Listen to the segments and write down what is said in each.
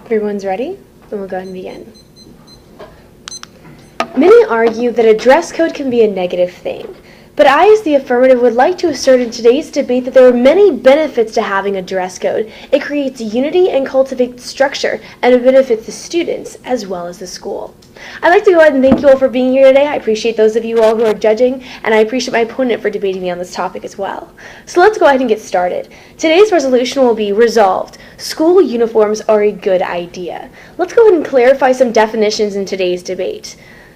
Everyone's ready? Then we'll go ahead and begin. Many argue that a dress code can be a negative thing, but I, as the affirmative, would like to assert in today's debate that there are many benefits to having a dress code. It creates unity and cultivates structure, and it benefits the students as well as the school. I'd like to go ahead and thank you all for being here today. I appreciate those of you all who are judging, and I appreciate my opponent for debating me on this topic as well. So let's go ahead and get started. Today's resolution will be resolved. School uniforms are a good idea. Let's go ahead and clarify some definitions in today's debate.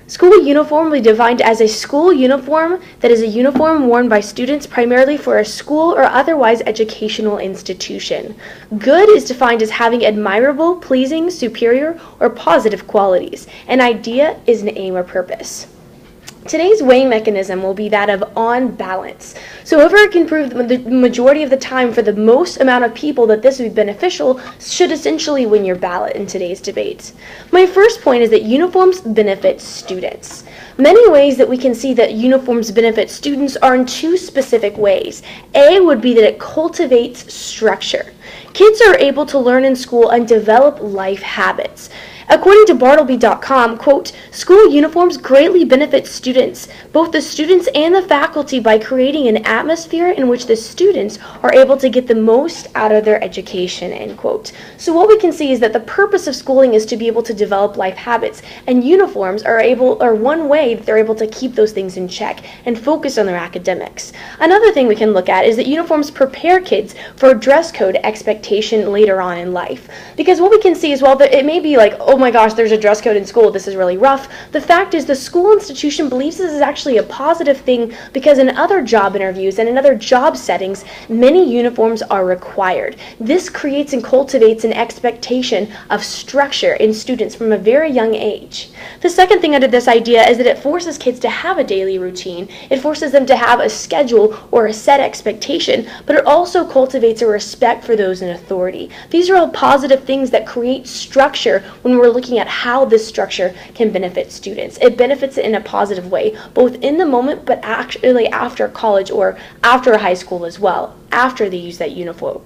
School uniform will be defined as a school uniform that is a uniform worn by students primarily for a school or otherwise educational institution. Good is defined as having admirable, pleasing, superior, or positive qualities. An idea is an aim or purpose. Today's weighing mechanism will be that of on balance. So whoever can prove the majority of the time for the most amount of people that this would be beneficial should essentially win your ballot in today's debate. My first point is that uniforms benefit students. Many ways that we can see that uniforms benefit students are in two specific ways. A would be that it cultivates structure. Kids are able to learn in school and develop life habits. According to Bartleby.com, quote, school uniforms greatly benefit students, both the students and the faculty, by creating an atmosphere in which the students are able to get the most out of their education, end quote. So what we can see is that the purpose of schooling is to be able to develop life habits, and uniforms are one way that they're able to keep those things in check and focus on their academics. Another thing we can look at is that uniforms prepare kids for a dress code expectation later on in life. Because what we can see is, well, that it may be like, oh my gosh, there's a dress code in school, this is really rough. The fact is the school institution believes this is actually a positive thing because in other job interviews and in other job settings, many uniforms are required. This creates and cultivates an expectation of structure in students from a very young age. The second thing under this idea is that it forces kids to have a daily routine. It forces them to have a schedule or a set expectation, but it also cultivates a respect for those in authority. These are all positive things that create structure when we're looking at how this structure can benefit students. It benefits it in a positive way, both in the moment, but actually after college or after high school as well, after they use that uniform.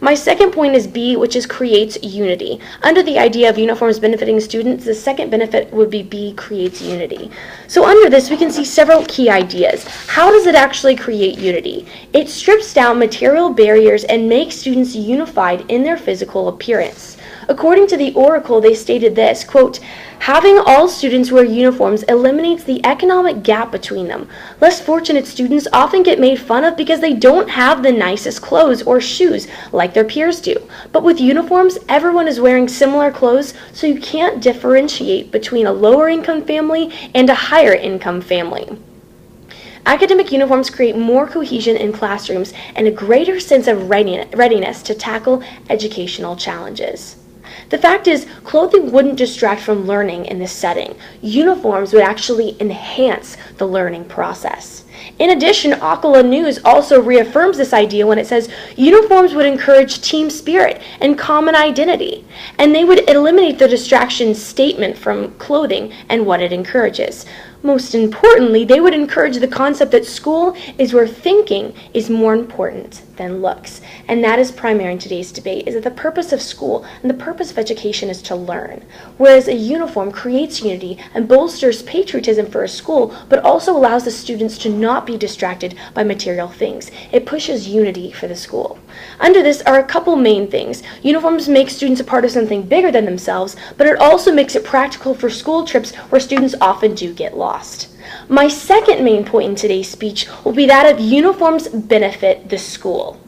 My second point is B, which is creates unity. Under the idea of uniforms benefiting students, the second benefit would be B, creates unity. So under this, we can see several key ideas. How does it actually create unity? It strips down material barriers and makes students unified in their physical appearance. According to the Oracle, they stated this, quote, having all students wear uniforms eliminates the economic gap between them. Less fortunate students often get made fun of because they don't have the nicest clothes or shoes like their peers do. But with uniforms, everyone is wearing similar clothes, so you can't differentiate between a lower income family and a higher income family. Academic uniforms create more cohesion in classrooms and a greater sense of readiness to tackle educational challenges. The fact is, clothing wouldn't distract from learning in this setting. Uniforms would actually enhance the learning process. In addition, Ocala News also reaffirms this idea when it says uniforms would encourage team spirit and common identity, and they would eliminate the distraction statement from clothing and what it encourages. Most importantly, they would encourage the concept that school is where thinking is more important than looks. And that is primary in today's debate, is that the purpose of school and the purpose of education is to learn. Whereas a uniform creates unity and bolsters patriotism for a school, but also allows the students to not be distracted by material things. It pushes unity for the school. Under this are a couple main things. Uniforms make students a part of something bigger than themselves, but it also makes it practical for school trips where students often do get lost. My second main point in today's speech will be that of uniforms benefit the school.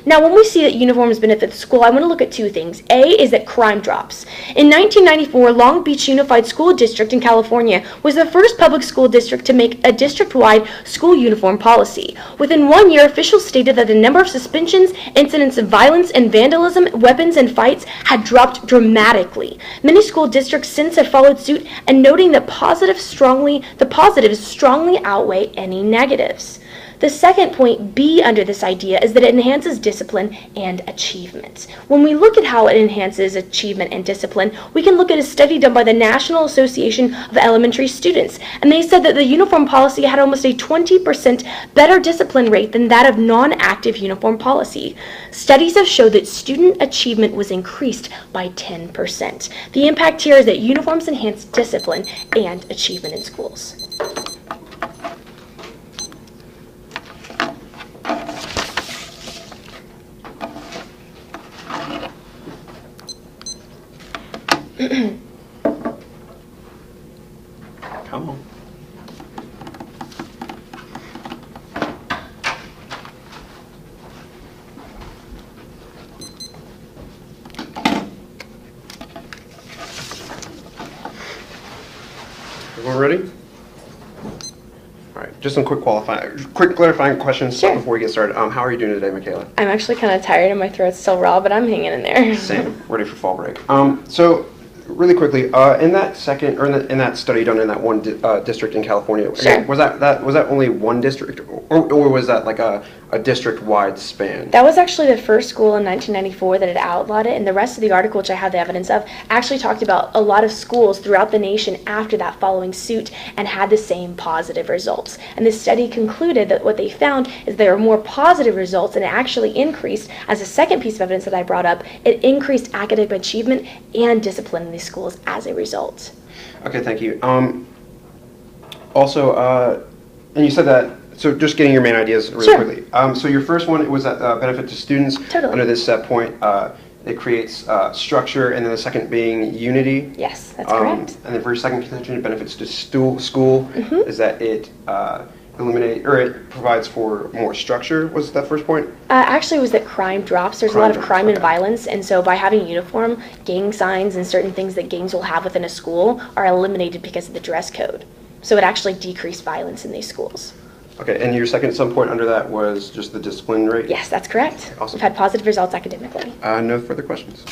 Now, when we see that uniforms benefit the school, I want to look at two things. A is that crime drops. In 1994, Long Beach Unified School District in California was the first public school district to make a district-wide school uniform policy. Within 1 year, officials stated that the number of suspensions, incidents of violence and vandalism, weapons, and fights had dropped dramatically. Many school districts since have followed suit, and noting that the positives strongly outweigh any negatives. The second point, B, under this idea is that it enhances discipline and achievement. When we look at how it enhances achievement and discipline, we can look at a study done by the National Association of Elementary Students, and they said that the uniform policy had almost a 20% better discipline rate than that of non-active uniform policy. Studies have showed that student achievement was increased by 10%. The impact here is that uniforms enhance discipline and achievement in schools. Come on. Everyone ready? All right, just some quick clarifying questions Sure. before we get started. How are you doing today, MiKayla? I'm actually kind of tired and my throat's still raw, but I'm hanging in there. Same, ready for fall break. So, really quickly, in that second, or in that study done in that one district in California, Sure. was that only one district, or was that like a district-wide span? That was actually the first school in 1994 that had outlawed it, and the rest of the article, which I have the evidence of, actually talked about a lot of schools throughout the nation after that following suit and had the same positive results. And the study concluded that what they found is there were more positive results, and it actually increased, as a second piece of evidence that I brought up, it increased academic achievement and discipline in these schools as a result. Okay, thank you. Also, and you said that, so just getting your main ideas really Sure. quickly. So your first one was that benefit to students. Totally. Under this set point, it creates structure, and then the second being unity. Yes, that's correct. And then for your second contention, benefits to school is that it it provides for more structure. Was that first point? Actually, it was that crime drops. There's a lot of crime and violence, and so by having a uniform, gang signs and certain things that gangs will have within a school are eliminated because of the dress code. So it actually decreased violence in these schools. Okay, and your second subpoint under that was just the discipline rate? Yes, that's correct. Awesome. We've had positive results academically. No further questions.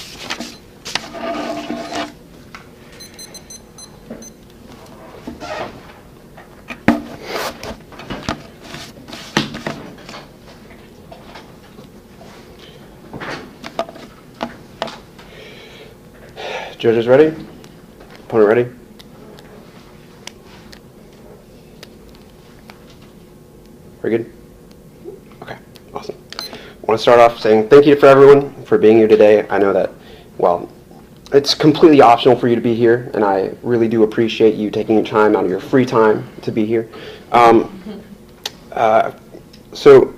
Judges ready? Opponent ready? Very good? Okay, awesome. I want to start off saying thank you for everyone for being here today. I know that, well, it's completely optional for you to be here, and I really do appreciate you taking your time out of your free time to be here. So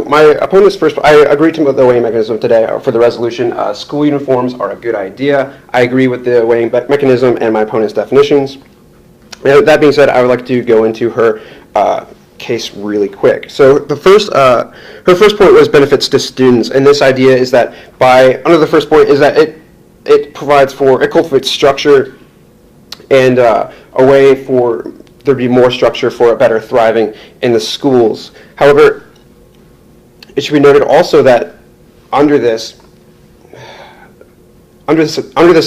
my opponent's first, I agreed to the weighing mechanism today for the resolution. School uniforms are a good idea. I agree with the weighing mechanism and my opponent's definitions. That being said, I would like to go into her case really quick. So the her first point was benefits to students, and this idea is that under the first point is that it cultivates structure and a way for there to be more structure for a better thriving in the schools. However, it should be noted also that under this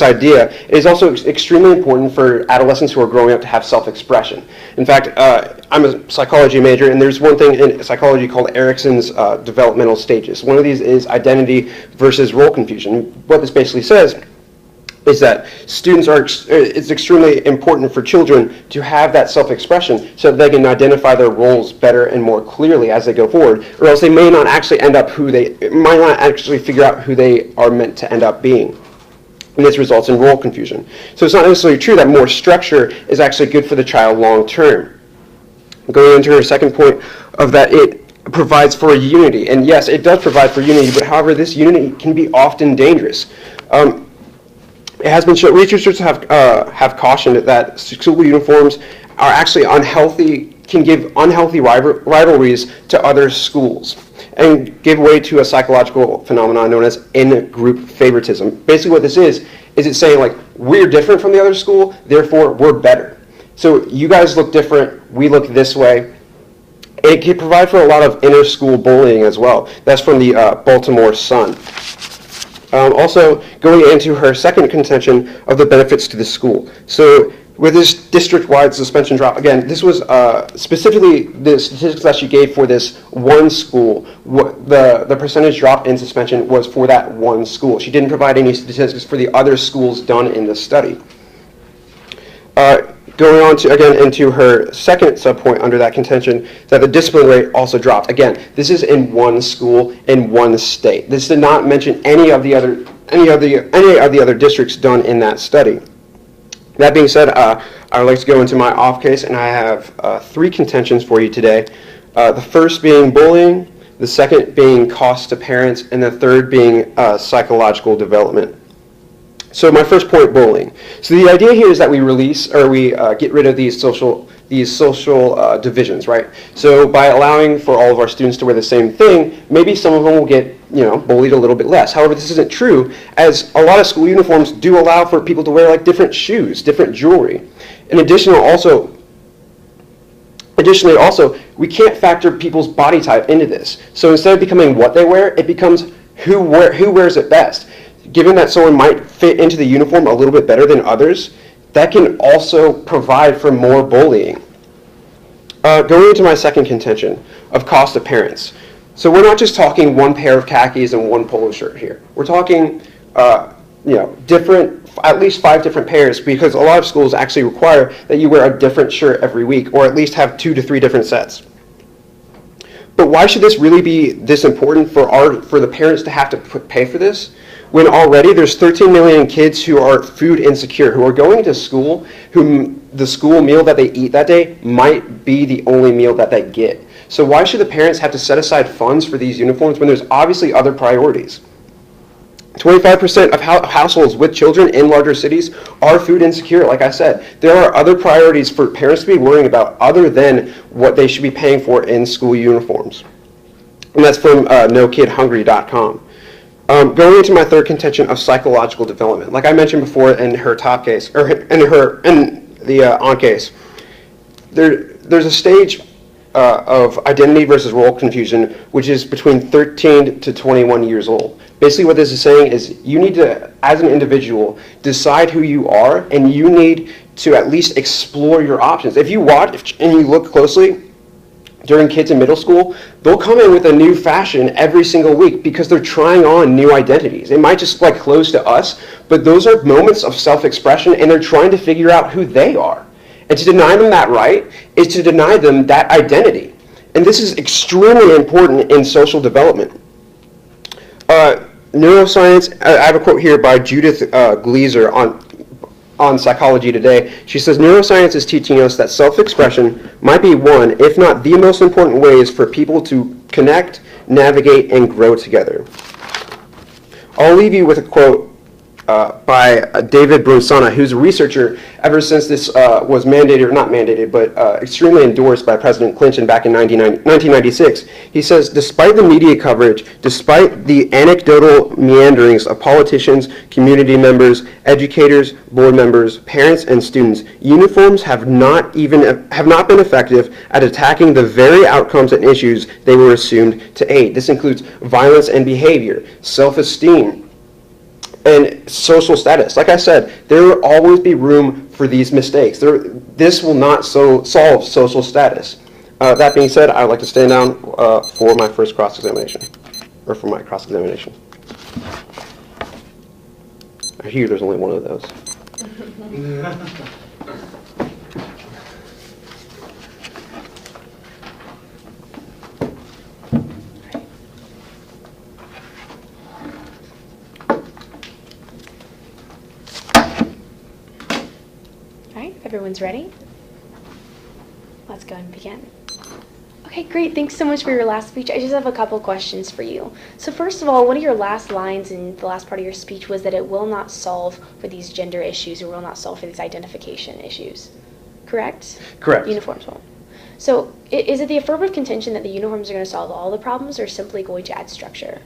idea, it is also extremely important for adolescents who are growing up to have self-expression. In fact, I'm a psychology major, and there's one thing in psychology called Erickson's developmental stages. One of these is identity versus role confusion. What this basically says is that it's extremely important for children to have that self-expression so that they can identify their roles better and more clearly as they go forward, or else they may not actually might not actually figure out who they are meant to end up being. And this results in role confusion. So it's not necessarily true that more structure is actually good for the child long term. Going into her second point of that it provides for unity. And yes, it does provide for unity, but however, this unity can be often dangerous. It has been shown, researchers have cautioned that school uniforms are actually can give unhealthy rivalries to other schools and give way to a psychological phenomenon known as in-group favoritism. Basically what this is it's saying like, we're different from the other school, therefore we're better. So you guys look different, we look this way. It can provide for a lot of inter-school bullying as well. That's from the Baltimore Sun. Also, going into her second contention of the benefits to the school. So With this district-wide suspension drop, again, this was specifically the statistics that she gave for this one school. The percentage drop in suspension was for that one school. She didn't provide any statistics for the other schools done in the study. Going on to, again, into her second subpoint under that contention, that the discipline rate also dropped. Again, this is in one school in one state. This did not mention any of the other districts done in that study. That being said, I would like to go into my off case, and I have 3 contentions for you today. The first being bullying, the second being cost to parents, and the third being psychological development. So my first point, bullying. So the idea here is that we get rid of these social divisions, right? So by allowing for all of our students to wear the same thing, maybe some of them will get bullied a little bit less. However, this isn't true, as a lot of school uniforms do allow for people to wear like different shoes, different jewelry. In additionally, also, we can't factor people's body type into this. So instead of becoming what they wear, it becomes who wears it best. Given that someone might fit into the uniform a little bit better than others, that can also provide for more bullying. Going into my second contention of cost to parents. So we're not just talking one pair of khakis and one polo shirt here. We're talking, at least 5 different pairs, because a lot of schools actually require that you wear a different shirt every week, or at least have 2 to 3 different sets. But why should this really be this important for the parents to have to pay for this, when already there's 13 million kids who are food insecure, who are going to school, whom the school meal that they eat that day might be the only meal that they get. So why should the parents have to set aside funds for these uniforms when there's obviously other priorities? 25% of households with children in larger cities are food insecure. Like I said, there are other priorities for parents to be worrying about other than what they should be paying for in school uniforms. And that's from NoKidHungry.com. Going into my third contention of psychological development, like I mentioned before in her top case, or in the on case, there's a stage of identity versus role confusion, which is between 13 to 21 years old. Basically what this is saying is you need to, as an individual, decide who you are, and you need to at least explore your options. If you watch and you look closely, during kids in middle school, they'll come in with a new fashion every single week because they're trying on new identities. It might just like close to us, but those are moments of self-expression, and they're trying to figure out who they are. And to deny them that right is to deny them that identity. And this is extremely important in social development. Neuroscience, I have a quote here by Judith Gleiser on Psychology Today. She says, neuroscience is teaching us that self-expression might be one, if not the most important ways for people to connect, navigate, and grow together. I'll leave you with a quote by David Brunsana, who's a researcher ever since this was mandated, or not mandated, but extremely endorsed by President Clinton back in 1996. He says, despite the media coverage, despite the anecdotal meanderings of politicians, community members, educators, board members, parents, and students, uniforms have not been effective at attacking the very outcomes and issues they were assumed to aid. This includes violence and behavior, self-esteem, and social status. Like I said, there will always be room for these mistakes. This will not solve social status. That being said, I would like to stand down for my first cross-examination, or for my cross-examination. I hear there's only one of those. Everyone's ready? Let's go and begin. Okay, great. Thanks so much for your last speech. I just have a couple questions for you. So first of all, one of your last lines in the last part of your speech was that it will not solve for these gender issues, or will not solve for these identification issues. Correct? Correct. Uniforms won't. So is it the affirmative contention that the uniforms are going to solve all the problems, or simply going to add structure?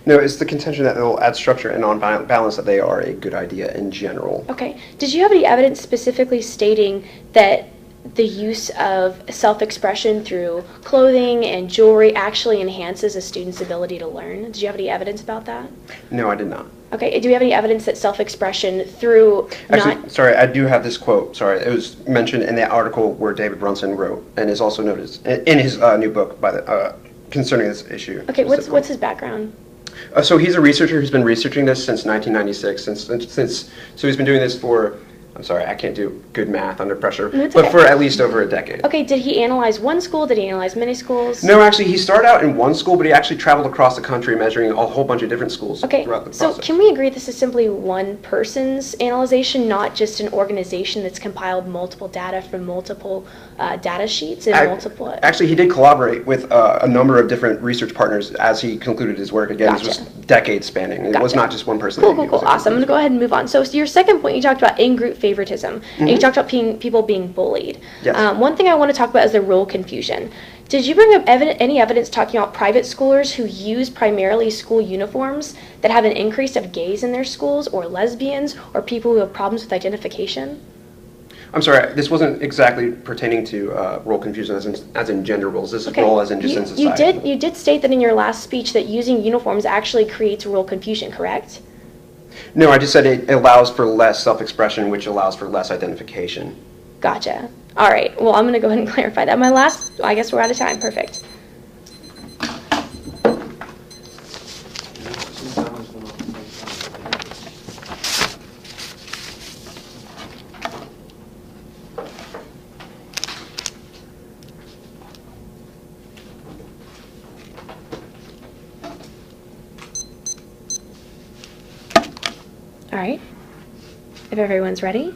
No, it's the contention that they'll add structure, and on balance that they are a good idea in general. Okay. Did you have any evidence specifically stating that the use of self-expression through clothing and jewelry actually enhances a student's ability to learn? Did you have any evidence about that? No, I did not. Okay, do we have any evidence that self-expression through Actually, sorry, I do have this quote. Sorry, it was mentioned in the article where David Brunson wrote, and is also noted in his new book by the concerning this issue. Okay, what's his background? So he's a researcher who's been researching this since 1996. So he's been doing this for, I'm sorry, I can't do good math under pressure, but for at least over a decade. Okay, did he analyze one school? Did he analyze many schools? No, actually, he started out in one school, but he actually traveled across the country measuring a whole bunch of different schools throughout the process. So can we agree this is simply one person's analyzation, not just an organization that's compiled multiple data from multiple data sheets and multiple... Actually, he did collaborate with a number of different research partners as he concluded his work. Again, Gotcha. This was decades spanning. It was not just one person. Cool. Awesome. I'm going to go ahead and move on. So your second point, you talked about in-group favoritism, and you talked about people being bullied. Yes. One thing I want to talk about is the role confusion. Did you bring up any evidence talking about private schoolers who use primarily school uniforms that have an increase of gays in their schools, or lesbians, or people who have problems with identification? I'm sorry, this wasn't exactly pertaining to role confusion as in gender roles. This is role as in just in society. You did state that in your last speech that using uniforms actually creates role confusion, correct? No, I just said it allows for less self-expression, which allows for less identification. Gotcha. All right. Well, I'm going to go ahead and clarify that. I guess we're out of time. Perfect. All right. If everyone's ready,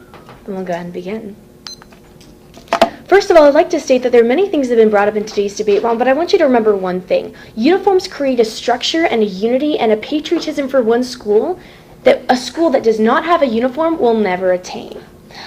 then we'll go ahead and begin. First of all, I'd like to state that there are many things that have been brought up in today's debate, Ron, but I want you to remember one thing. Uniforms create a structure and a unity and a patriotism for one school that a school that does not have a uniform will never attain.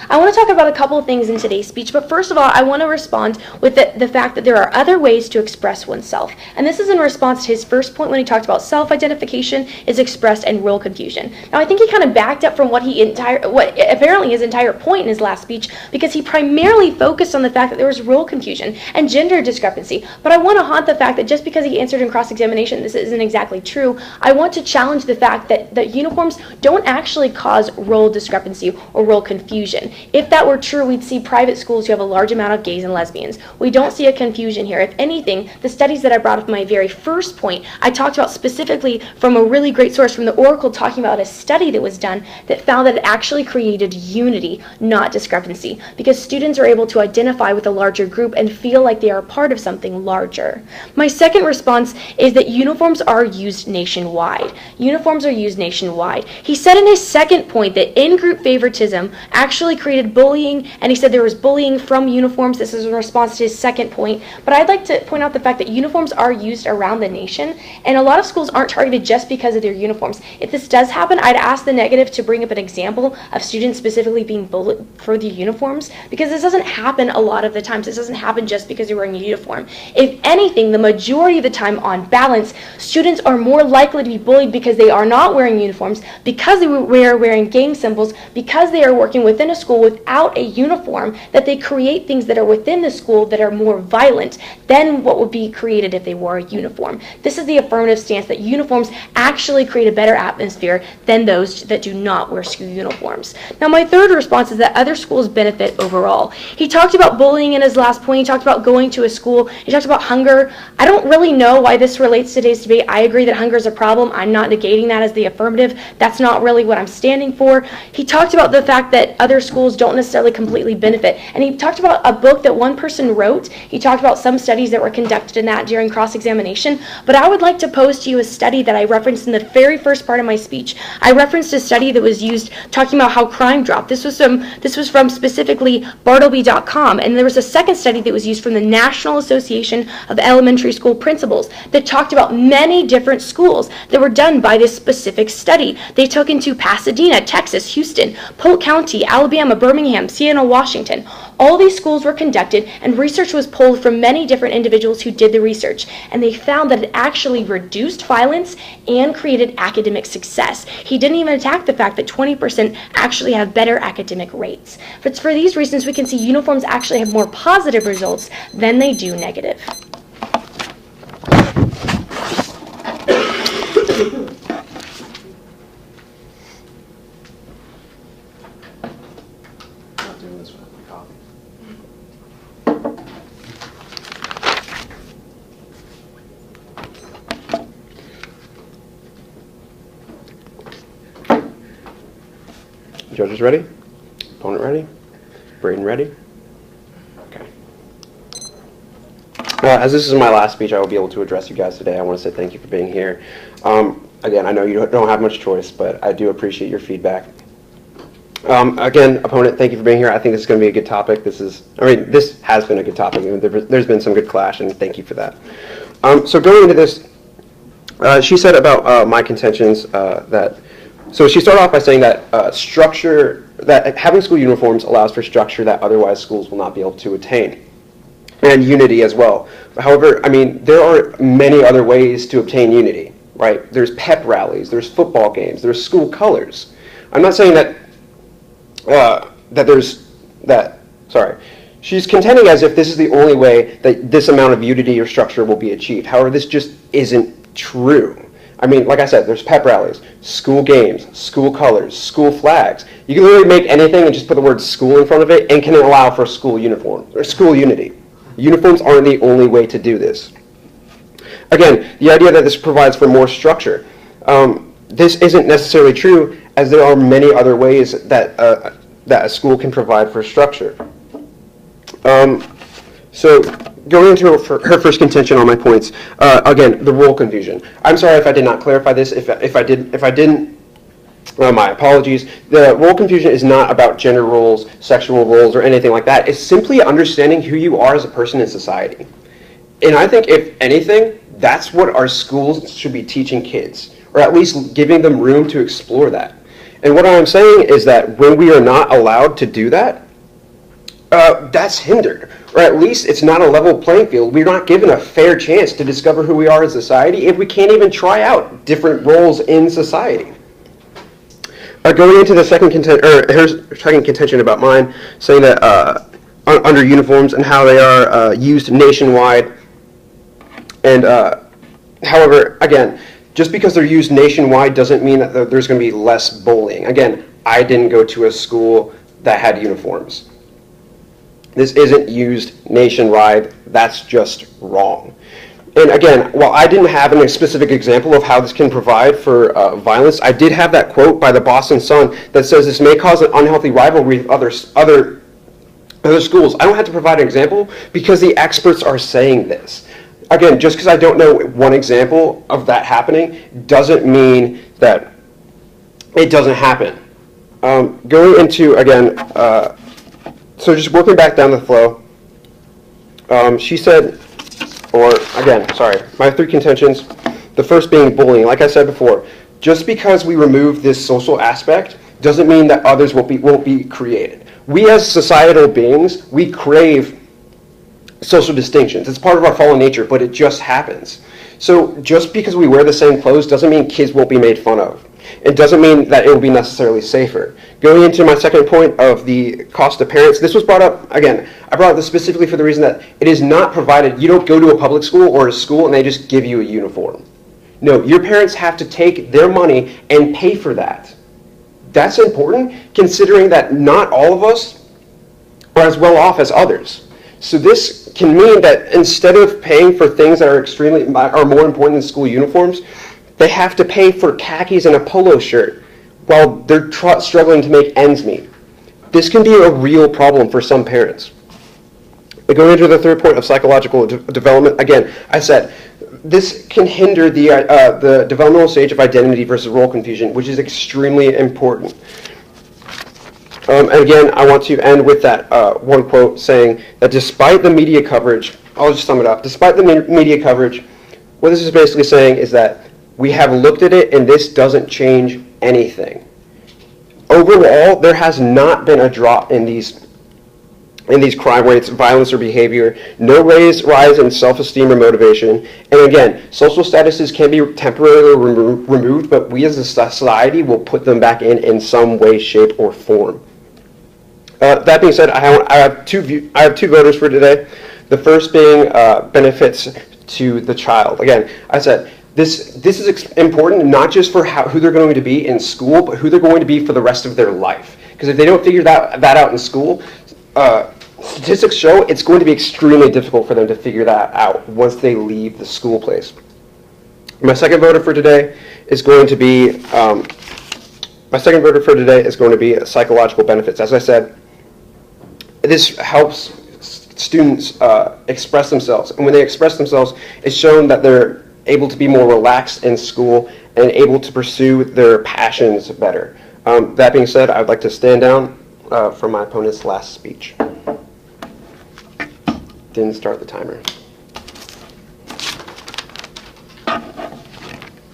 I want to talk about a couple of things in today's speech, but first of all, I want to respond with the fact that there are other ways to express oneself. And this is in response to his first point when he talked about self-identification is expressed and role confusion. Now, I think he kind of backed up from what apparently his entire point in his last speech, because he primarily focused on the fact that there was role confusion and gender discrepancy. But I want to haunt the fact that just because he answered in cross-examination, this isn't exactly true. I want to challenge the fact that uniforms don't actually cause role discrepancy or role confusion. If that were true, we'd see private schools who have a large amount of gays and lesbians. We don't see a confusion here. If anything, the studies that I brought up in my very first point, I talked about specifically from a really great source from the Oracle, talking about a study that was done that found that it actually created unity, not discrepancy, because students are able to identify with a larger group and feel like they are part of something larger. My second response is that uniforms are used nationwide. Uniforms are used nationwide. He said in his second point that in-group favoritism actually created bullying, and he said there was bullying from uniforms. This is in response to his second point. But I'd like to point out the fact that uniforms are used around the nation, and a lot of schools aren't targeted just because of their uniforms. If this does happen, I'd ask the negative to bring up an example of students specifically being bullied for the uniforms, because this doesn't happen a lot of the times. This doesn't happen just because you're wearing a uniform. If anything, the majority of the time, on balance, students are more likely to be bullied because they are not wearing uniforms, because they are wearing gang symbols, because they are working within a school without a uniform, that they create things that are within the school that are more violent than what would be created if they wore a uniform. This is the affirmative stance that uniforms actually create a better atmosphere than those that do not wear school uniforms. Now, my third response is that other schools benefit overall. He talked about bullying in his last point. He talked about going to a school. He talked about hunger. I don't really know why this relates to today's debate. I agree that hunger is a problem. I'm not negating that as the affirmative. That's not really what I'm standing for. He talked about the fact that other schools don't necessarily completely benefit. And he talked about a book that one person wrote. He talked about some studies that were conducted in that during cross-examination. But I would like to pose to you a study that I referenced in the very first part of my speech. I referenced a study that was used talking about how crime dropped. This was from specifically Bartleby.com. And there was a second study that was used from the National Association of Elementary School Principals that talked about many different schools that were done by this specific study. They took into Pasadena, Texas, Houston, Polk County, Alabama, Alabama, Birmingham, Seattle, Washington. All these schools were conducted, and research was pulled from many different individuals who did the research, and they found that it actually reduced violence and created academic success. He didn't even attack the fact that 20% actually have better academic rates. But for these reasons, we can see uniforms actually have more positive results than they do negative. Judges ready? Opponent ready? Braden ready? Okay. As this is my last speech I will be able to address you guys today, I want to say thank you for being here. Again, I know you don't have much choice, but I do appreciate your feedback. Again, opponent, thank you for being here. I think this is going to be a good topic. This has been a good topic. There's been some good clash, and thank you for that. So going into this, she said about my contentions so she started off by saying that that having school uniforms allows for structure that otherwise schools will not be able to attain, and unity as well. However, I mean, there are many other ways to obtain unity, right? There's pep rallies, there's football games, there's school colors. I'm not saying she's contending as if this is the only way that this amount of unity or structure will be achieved. However, this just isn't true. I mean, like I said, there's pep rallies, school games, school colors, school flags. You can literally make anything and just put the word school in front of it and can allow for school uniform or school unity. Uniforms aren't the only way to do this. Again, the idea that this provides for more structure. This isn't necessarily true, as there are many other ways that a school can provide for structure. So going into her first contention on my points, again, the role confusion. I'm sorry if I did not clarify this. If I didn't, my apologies. The role confusion is not about gender roles, sexual roles, or anything like that. It's simply understanding who you are as a person in society. And I think, if anything, that's what our schools should be teaching kids, or at least giving them room to explore that. And what I'm saying is that when we are not allowed to do that, that's hindered, or at least it's not a level playing field. We're not given a fair chance to discover who we are in society if we can't even try out different roles in society. Going into the second contention about mine, saying that under uniforms and how they are used nationwide, and however, again, just because they're used nationwide doesn't mean that there's going to be less bullying. Again, I didn't go to a school that had uniforms. This isn't used nationwide. That's just wrong. And again, while I didn't have a specific example of how this can provide for violence, I did have that quote by the Boston Sun that says this may cause an unhealthy rivalry with other schools. I don't have to provide an example because the experts are saying this. Again, just because I don't know one example of that happening doesn't mean that it doesn't happen. Going into, again, so just working back down the flow, she said, my three contentions, the first being bullying. Like I said before, just because we remove this social aspect doesn't mean that others won't be created. We as societal beings, we crave social distinctions. It's part of our fallen nature, but it just happens. So just because we wear the same clothes doesn't mean kids won't be made fun of. It doesn't mean that it will be necessarily safer. Going into my second point of the cost to parents, this was brought up, again, I brought this specifically for the reason that it is not provided. You don't go to a public school or a school and they just give you a uniform. No, your parents have to take their money and pay for that. That's important considering that not all of us are as well off as others. So this can mean that instead of paying for things that are more important than school uniforms, they have to pay for khakis and a polo shirt while they're struggling to make ends meet. This can be a real problem for some parents. Going into the third point of psychological development, again, I said this can hinder the developmental stage of identity versus role confusion, which is extremely important. And again, I want to end with that one quote saying that despite the media coverage, I'll just sum it up, despite the media coverage, what this is basically saying is that we have looked at it and this doesn't change anything. overall, there has not been a drop in these crime rates, violence or behavior, no rise in self-esteem or motivation. And again, social statuses can be temporarily removed, but we as a society will put them back in some way, shape, or form. That being said, I have two voters for today. The first being benefits to the child. Again, I said, this is important not just for who they're going to be in school, but who they're going to be for the rest of their life. Because if they don't figure that out in school, statistics show it's going to be extremely difficult for them to figure that out once they leave the school place. My second voter for today is going to be psychological benefits. As I said, this helps students express themselves, and when they express themselves, it's shown that they're able to be more relaxed in school and able to pursue their passions better. That being said, I'd like to stand down for my opponent's last speech. Didn't start the timer.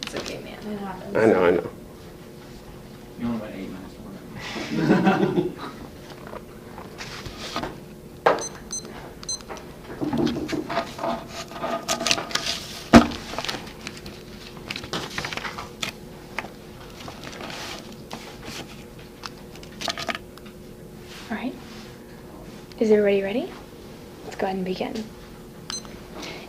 It's okay, man. It happens. I know. You only went 8 minutes. All right. Is everybody ready? Let's go ahead and begin.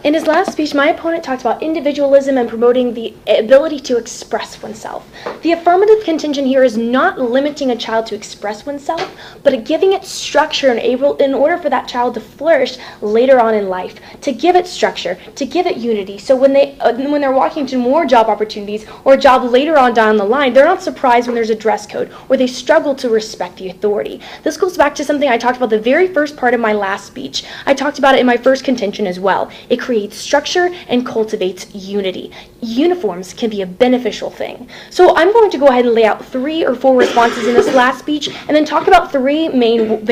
In his last speech, my opponent talked about individualism and promoting the ability to express oneself. The affirmative contention here is not limiting a child to express oneself, but giving it structure in order for that child to flourish later on in life, to give it structure, to give it unity. So when they're walking to more job opportunities or a job later on down the line, they're not surprised when there's a dress code or they struggle to respect the authority. This goes back to something I talked about the very first part of my last speech. I talked about it in my first contention as well. It creates structure and cultivates unity. Uniforms can be a beneficial thing. So I'm going to go ahead and lay out 3 or 4 responses in this last speech and then talk about 3 main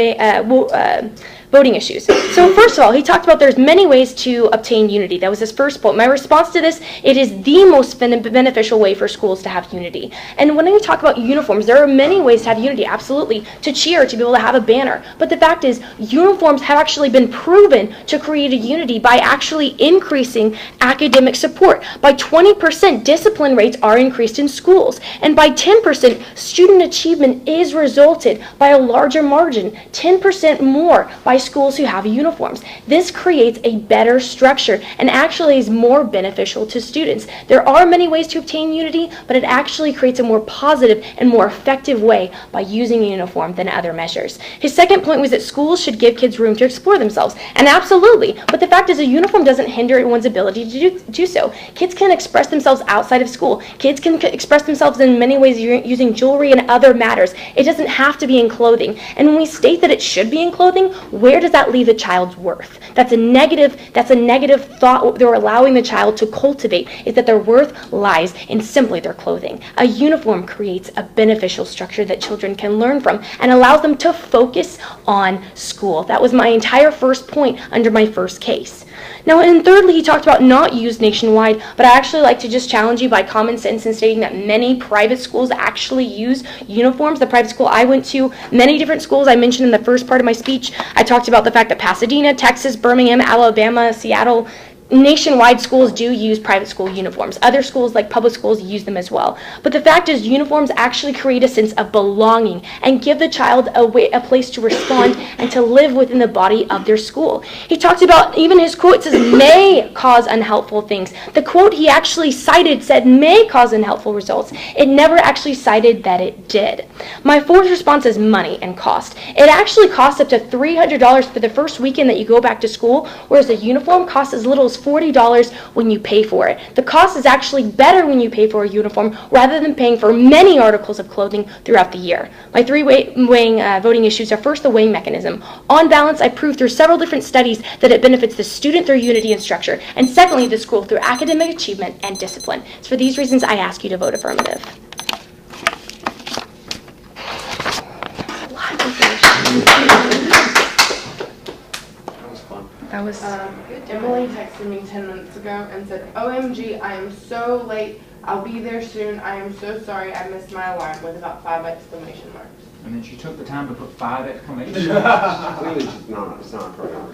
voting issues. So first of all, he talked about there's many ways to obtain unity. That was his first point. My response to this, it is the most beneficial way for schools to have unity. And when you talk about uniforms, there are many ways to have unity, absolutely, to cheer, to be able to have a banner. But the fact is, uniforms have actually been proven to create a unity by actually increasing academic support. By 20%, discipline rates are increased in schools. And by 10%, student achievement is resulted by a larger margin, 10% more by schools who have uniforms. This creates a better structure and actually is more beneficial to students. There are many ways to obtain unity, but it actually creates a more positive and more effective way by using a uniform than other measures. His second point was that schools should give kids room to explore themselves. And absolutely, but the fact is a uniform doesn't hinder one's ability to do so. Kids can express themselves outside of school. Kids can express themselves in many ways using jewelry and other matters. It doesn't have to be in clothing. And when we state that it should be in clothing, where does that leave a child's worth? That's a negative thought. What they're allowing the child to cultivate is that their worth lies in simply their clothing. A uniform creates a beneficial structure that children can learn from and allows them to focus on school. That was my entire first point under my first case. Now, and thirdly, he talked about not used nationwide, but I actually like to just challenge you by common sense in stating that many private schools actually use uniforms. The private school I went to, many different schools I mentioned in the first part of my speech. I talked about the fact that Pasadena, Texas, Birmingham, Alabama, Seattle, nationwide schools do use private school uniforms. Other schools, like public schools, use them as well. But the fact is, uniforms actually create a sense of belonging and give the child a place to respond and to live within the body of their school. He talked about, even his quote says, may cause unhelpful things. The quote he actually cited said may cause unhelpful results. It never actually cited that it did. My fourth response is money and cost. It actually costs up to $300 for the first weekend that you go back to school, whereas a uniform costs as little as $40 when you pay for it. The cost is actually better when you pay for a uniform rather than paying for many articles of clothing throughout the year. My 3 voting issues are: first, the weighing mechanism. On balance, I proved through several different studies that it benefits the student through unity and structure, and secondly, the school through academic achievement and discipline. So for these reasons, I ask you to vote affirmative. That That was Emily texted me 10 minutes ago and said, OMG, I am so late. I'll be there soon. I am so sorry I missed my alarm with about 5 exclamation marks. And then she took the time to put 5 exclamation marks. Clearly, it's not a program.